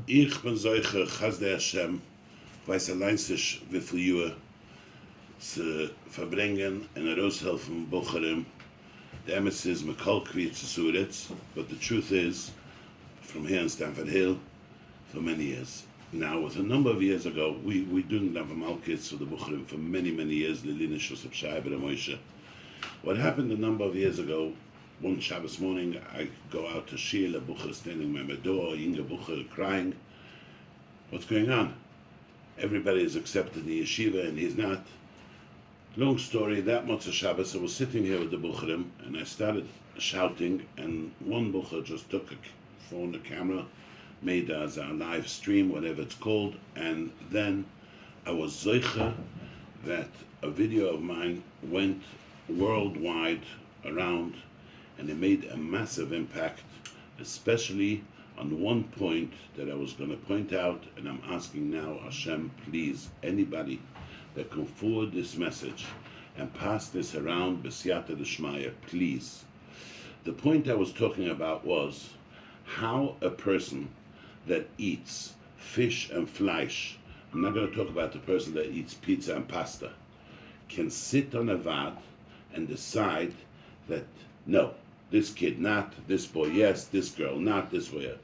Ich bin solche Chasdei Hashem, weiß allein sich, wie viel Jahre zu verbringen und heraushelfen Bucherim. The emes is Mekalkvi Tzuretz, but the truth is, from here in Stamford Hill, for many years. Now, with a number of years ago, we didn't have a Malkitz for the Bucherim for many years, Lilina Shosep Shaiber and Moshe. What happened a number of years ago, one Shabbos morning, I go out to Shil, a Bucher standing by my door, Inga Bucher crying. What's going on? Everybody is accepted the yeshiva and he's not. Long story, that Motzei Shabbos, I was sitting here with the Bucherim and I started shouting, and one Bucher just took a phone, a camera, made as a live stream, whatever it's called, and then I was zoicha that a video of mine went worldwide around, and it made a massive impact, especially on one point that I was going to point out, and I'm asking now, Hashem, please, anybody that can forward this message and pass this around, b'siyata d'shmaya, please. The point I was talking about was how a person that eats fish and flesh, I'm not going to talk about the person that eats pizza and pasta, can sit on a vad and decide that, no, this kid not, this boy yes, this girl not, this boy yes.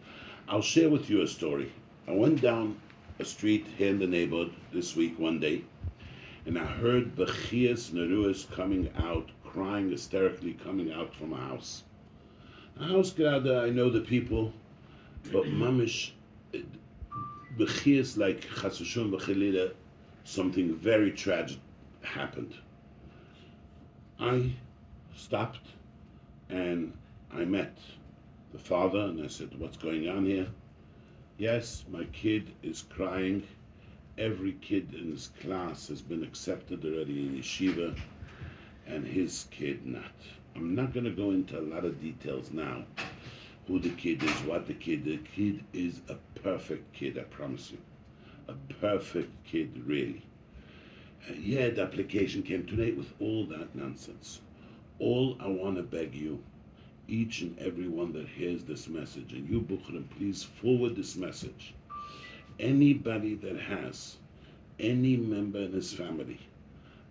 I'll share with you a story. I went down a street here in the neighborhood this week one day, and I heard Bechias Neruas coming out, crying hysterically, coming out from a house. A house, I know the people, but mamish, Bechias like Chasushun Bechilila, something very tragic happened. I stopped and I met the father and I said, what's going on here? Yes, my kid is crying. Every kid in his class has been accepted already in yeshiva, and his kid not. I'm not going to go into a lot of details now, who the kid is, what the kid is a perfect kid, I promise you. A perfect kid, really. Yeah, the application came today with all that nonsense. All I want to beg you, each and every one that hears this message, and you, Bukhrim, please forward this message. Anybody that has any member in his family,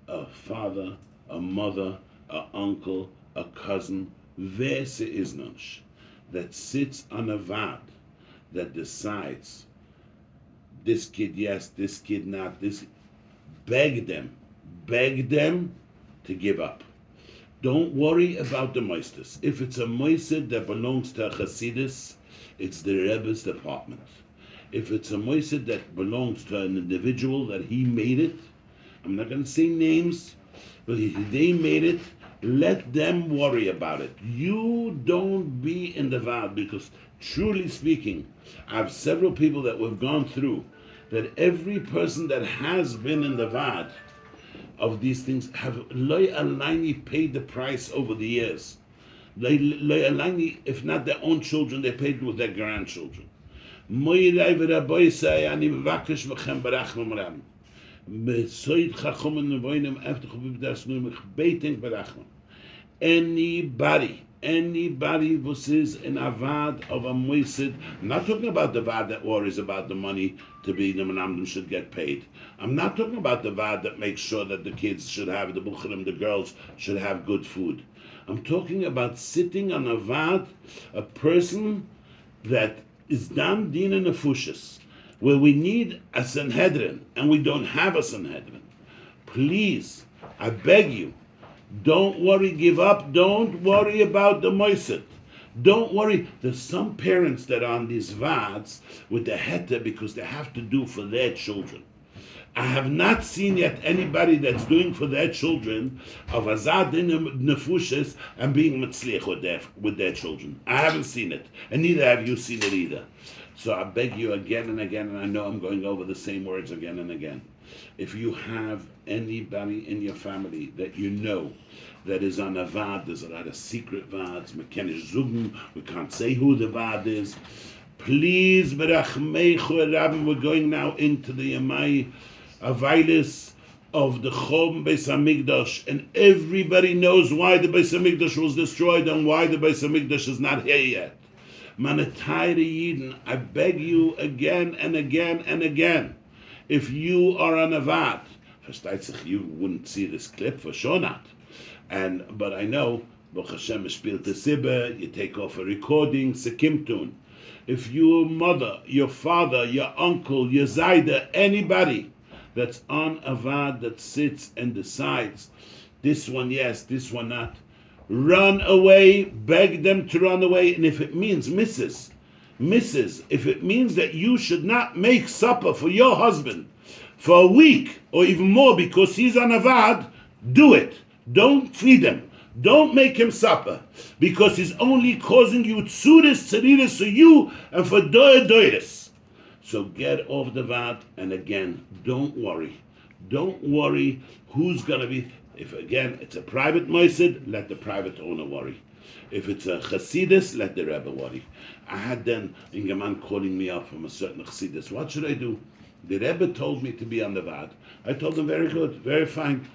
a father, a mother, an uncle, a cousin, verse iznansh, that sits on a vad, that decides this kid yes, this kid not, this, beg them to give up. Don't worry about the moistus. If it's a moisid that belongs to a Hasidus, it's the Rebbe's department. If it's a moisid that belongs to an individual that he made it, I'm not going to say names, but if they made it, let them worry about it. You don't be in the vad, because truly speaking, I have several people that we've gone through, that every person that has been in the vad of these things have loy alayni paid the price over the years. Loy alayni, if not their own children, they paid with their grandchildren. Anybody who is in a vad of a moisid, I'm not talking about the vad that worries about the money to be the menamdim should get paid. I'm not talking about the vad that makes sure that the kids should have, the bucherim, the girls should have good food. I'm talking about sitting on a vad, a person that is dam din and nefushes, where we need a Sanhedrin and we don't have a Sanhedrin. Please, I beg you, don't worry, give up. Don't worry about the moiset. Don't worry. There's some parents that are on these vads with the heta because they have to do for their children. I have not seen yet anybody that's doing for their children of azad nefushes and being mitzliach with their children. I haven't seen it, and neither have you seen it either. So I beg you again and again, and I know I'm going over the same words again and again. If you have anybody in your family that you know that is on a vad, there's a lot of secret vads, we can't say who the vad is. Please, we're going now into the Yamai Availis of the Chom Beis Hamikdash, and everybody knows why the Beis Hamikdash was destroyed and why the Beis Hamikdash is not here yet. Manatayre Yidden, I beg you again and again and again, if you are an Avad, versteht sich, you wouldn't see this clip, for sure not. But I know, Baruch Hashem spielt the Sibbe, you take off a recording, Sekimtun. If your mother, your father, your uncle, your Zayda, anybody that's on Avad that sits and decides, this one yes, this one not, run away, beg them to run away, and if it means Mrs., if it means that you should not make supper for your husband for a week or even more because he's on Avad, do it. Don't feed him. Don't make him supper because he's only causing you tsuris, tzariris for you and for doiris. So get off the Avad, and again, don't worry. Don't worry who's going to be. If again it's a private moisid, let the private owner worry. If it's a chassidus, let the Rebbe worry. I had then Ingeman calling me up from a certain chassidus. What should I do? The Rebbe told me to be on the Vad. I told him very good, very fine.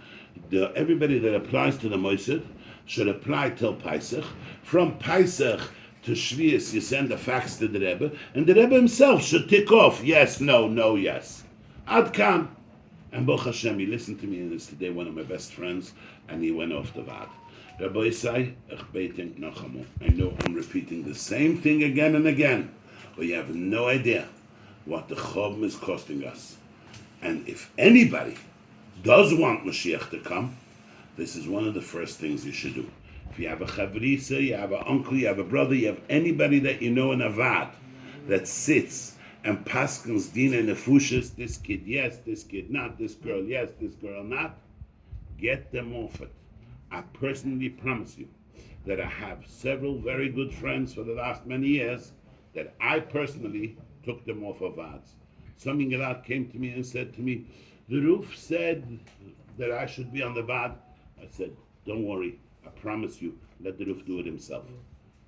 Everybody that applies to the moisid should apply till Pesach. From Pesach to Shvius, you send a fax to the Rebbe, and the Rebbe himself should tick off yes, no, no, yes. Ad kan. And Baruch Hashem, he listened to me, and is today one of my best friends, and he went off the Vad. Rabbi Yisai, I know I'm repeating the same thing again and again, but you have no idea what the Chom is costing us. And if anybody does want Mashiach to come, this is one of the first things you should do. If you have a chavrisa, you have an uncle, you have a brother, you have anybody that you know in Avad that sits and paskins dina nefushes, this kid yes, this kid not, this girl yes, this girl not, get them off it. I personally promise you that I have several very good friends for the last many years that I personally took them off of ads. Some Ingelat came to me and said to me, the roof said that I should be on the Vad. I said, don't worry, I promise you, let the roof do it himself.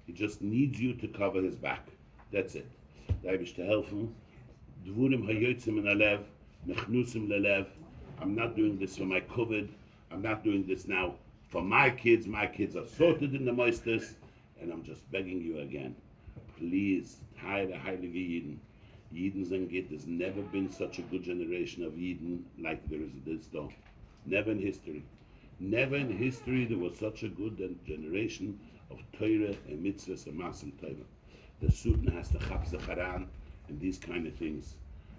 He just needs you to cover his back. That's it. To help him. I'm not doing this for my COVID. I'm not doing this now for my kids. My kids are sorted in the moistest, and I'm just begging you again. Please, Heilige Yidden. Yidden Zengit, there's never been such a good generation of Yidden like there is this though. Never in history. Never in history there was such a good generation of Torah and mitzvahs and Masim Torah. The Sultan has to chap the Haran and these kind of things.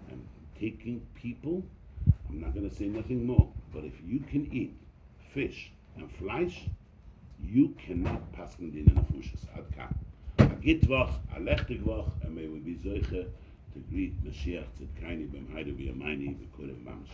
And taking people, I'm not going to say nothing more, but if you can eat fish and flesh, you cannot pass in the nefushes. Ad kan. A gitvach, a lechtigvach, and may we be zoiche to greet Mashiach Tzidkani b'm Haidu b'yamayni b'korev mamash.